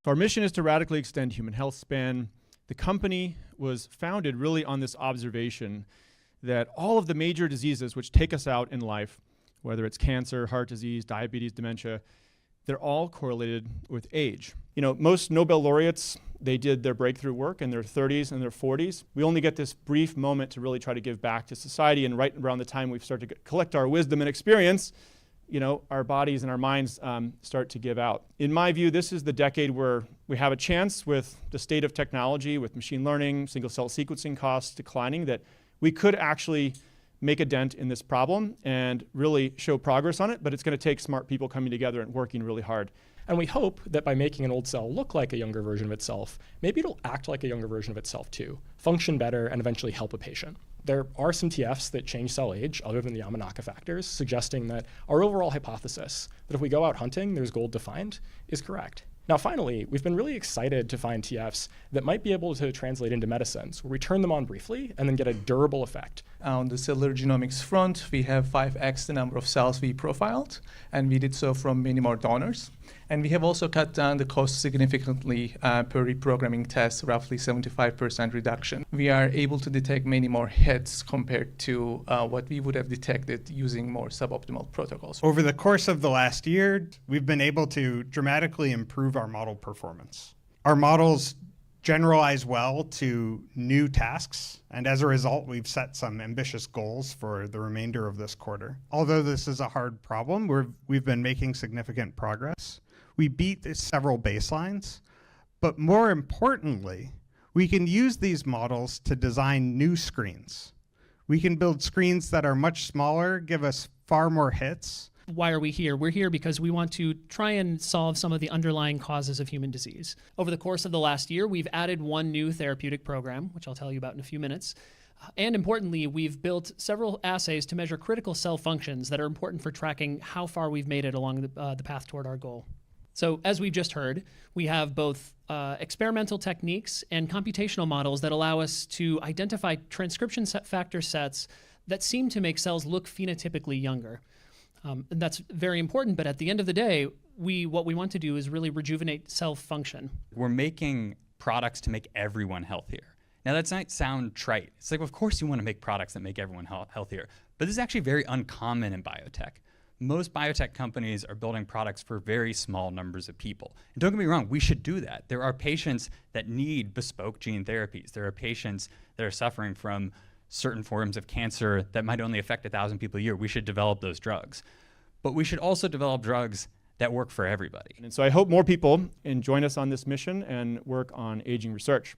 Our mission is to radically extend human health span. The company was founded really on this observation that all of the major diseases which take us out in life, whether it's cancer, heart disease, diabetes, dementia, they're all correlated with age. You know, most Nobel laureates, they did their breakthrough work in their 30s and their 40s. We only get this brief moment to really try to give back to society, and right around the time we've started to collect our wisdom and experience, you know, our bodies and our minds start to give out. In my view, this is the decade where we have a chance with the state of technology, with machine learning, single-cell sequencing costs declining, that we could actually make a dent in this problem and really show progress on it, but it's going to take smart people coming together and working really hard. And we hope that by making an old cell look like a younger version of itself, maybe it'll act like a younger version of itself too, function better, and eventually help a patient. There are some TFs that change cell age other than the Yamanaka factors, suggesting that our overall hypothesis that if we go out hunting, there's gold to find, is correct. Now, finally, we've been really excited to find TFs that might be able to translate into medicines, where we turn them on briefly and then get a durable effect. On the cellular genomics front, we have 5x the number of cells we profiled, and we did so from many more donors. And we have also cut down the cost significantly per reprogramming test, roughly 75% reduction. We are able to detect many more hits compared to what we would have detected using more suboptimal protocols. Over the course of the last year, we've been able to dramatically improve our model performance. Our models generalize well to new tasks, and as a result, we've set some ambitious goals for the remainder of this quarter. Although this is a hard problem, we've been making significant progress. We beat several baselines, but more importantly, we can use these models to design new screens. We can build screens that are much smaller, give us far more hits. Why are we here? We're here because we want to try and solve some of the underlying causes of human disease. Over the course of the last year, we've added one new therapeutic program, which I'll tell you about in a few minutes. And importantly, we've built several assays to measure critical cell functions that are important for tracking how far we've made it along the path toward our goal. So as we've just heard, we have both experimental techniques and computational models that allow us to identify transcription factor sets that seem to make cells look phenotypically younger. And that's very important, but at the end of the day, what we want to do is really rejuvenate cell function. We're making products to make everyone healthier. Now that might sound trite. It's like, of course you want to make products that make everyone healthier, but this is actually very uncommon in biotech. Most biotech companies are building products for very small numbers of people. And don't get me wrong, we should do that. There are patients that need bespoke gene therapies. There are patients that are suffering from certain forms of cancer that might only affect 1,000 people a year. We should develop those drugs. But we should also develop drugs that work for everybody. And so I hope more people join us on this mission and work on aging research.